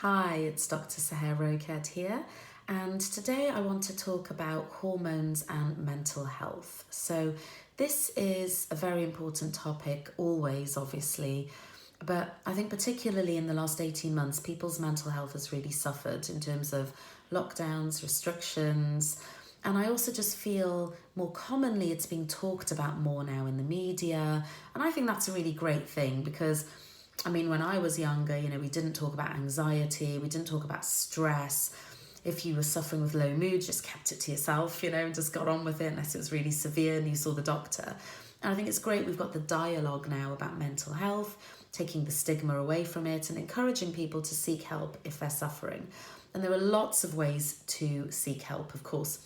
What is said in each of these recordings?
Hi, it's Dr. Seher Roked here, and today I want to talk about hormones and mental health. So, this is a very important topic, always, obviously, but I think particularly in the last 18 months, people's mental health has really suffered in terms of lockdowns, restrictions, and I also just feel more commonly it's being talked about more now in the media, and I think that's a really great thing because when I was younger, we didn't talk about anxiety, we didn't talk about stress. If you were suffering with low mood, just kept it to yourself, and just got on with it unless it was really severe and you saw the doctor. And I think it's great we've got the dialogue now about mental health, taking the stigma away from it and encouraging people to seek help if they're suffering. And there are lots of ways to seek help, of course.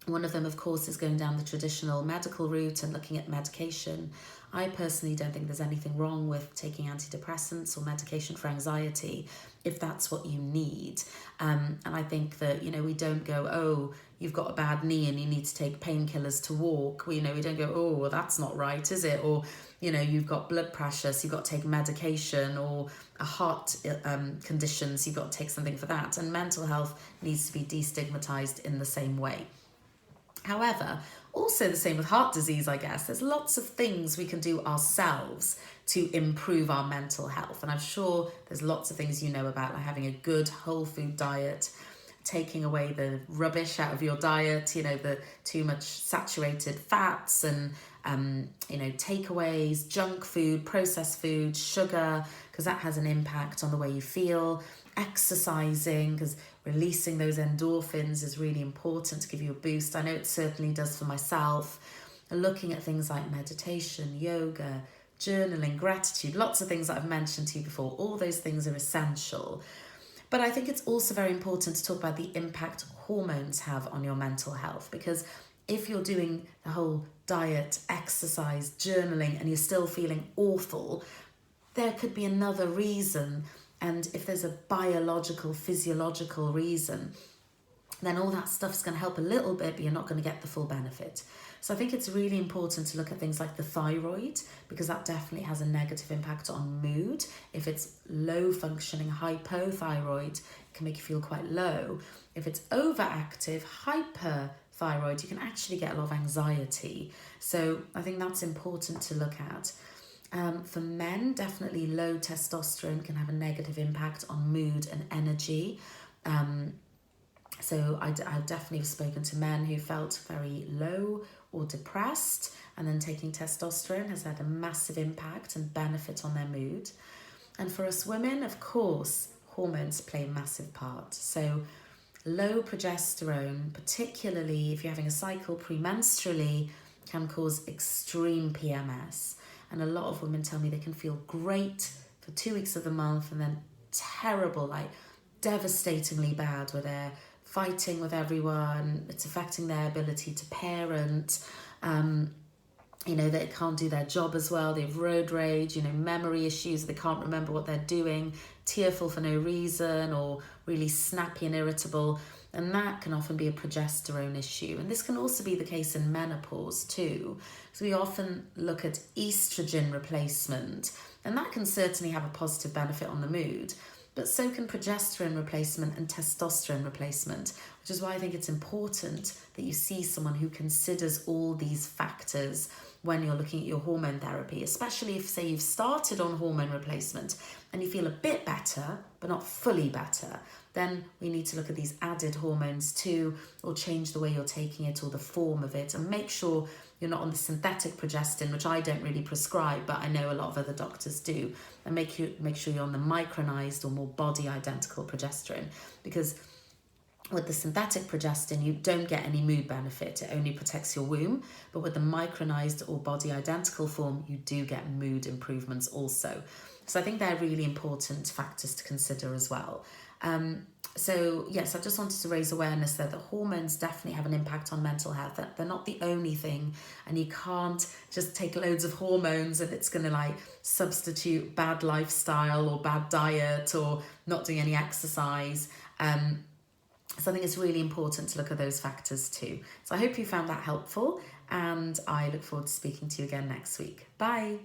One of them, of course, is going down the traditional medical route and looking at medication. I personally don't think there's anything wrong with taking antidepressants or medication for anxiety if that's what you need. And I think that, we don't go, oh, you've got a bad knee and you need to take painkillers to walk. We don't go, oh, well, that's not right, is it? Or, you've got blood pressure, so you've got to take medication, or a heart condition, so you've got to take something for that. And mental health needs to be destigmatized in the same way. However, also the same with heart disease, I guess. There's lots of things we can do ourselves to improve our mental health. And I'm sure there's lots of things about, like having a good whole food diet, taking away the rubbish out of your diet, the too much saturated fats and, takeaways, junk food, processed food, sugar, because that has an impact on the way you feel. Exercising, because releasing those endorphins is really important to give you a boost. I know it certainly does for myself. Looking at things like meditation, yoga, journaling, gratitude, lots of things that I've mentioned to you before. All those things are essential. But I think it's also very important to talk about the impact hormones have on your mental health, because if you're doing the whole diet, exercise, journaling, and you're still feeling awful, there could be another reason. And if there's a biological, physiological reason, then all that stuff's going to help a little bit, but you're not going to get the full benefit. So I think it's really important to look at things like the thyroid, because that definitely has a negative impact on mood. If it's low functioning, hypothyroid, it can make you feel quite low. If it's overactive, hyperthyroid, you can actually get a lot of anxiety. So I think that's important to look at. For men, definitely low testosterone can have a negative impact on mood and energy. So I've definitely spoken to men who felt very low or depressed, and then taking testosterone has had a massive impact and benefit on their mood. And for us women, of course, hormones play a massive part. So low progesterone, particularly if you're having a cycle premenstrually, can cause extreme PMS. And a lot of women tell me they can feel great for 2 weeks of the month and then terrible, like devastatingly bad, where they're fighting with everyone. It's affecting their ability to parent. They can't do their job as well. They have road rage, memory issues. They can't remember what they're doing, tearful for no reason, or really snappy and irritable. And that can often be a progesterone issue. And this can also be the case in menopause too. So we often look at estrogen replacement, and that can certainly have a positive benefit on the mood. But so can progesterone replacement and testosterone replacement, which is why I think it's important that you see someone who considers all these factors when you're looking at your hormone therapy, especially if, say, you've started on hormone replacement and you feel a bit better, but not fully better. Then we need to look at these added hormones too, or change the way you're taking it or the form of it, and make sure you're not on the synthetic progestin, which I don't really prescribe, but I know a lot of other doctors do, and make sure you're on the micronized or more body identical progesterone, because with the synthetic progestin, you don't get any mood benefit. It only protects your womb. But with the micronized or body identical form, you do get mood improvements also. So I think they're really important factors to consider as well. So yes, I just wanted to raise awareness that the hormones definitely have an impact on mental health. That they're not the only thing, and you can't just take loads of hormones and it's going to substitute bad lifestyle or bad diet or not doing any exercise. So I think it's really important to look at those factors too. So I hope you found that helpful, and I look forward to speaking to you again next week. Bye.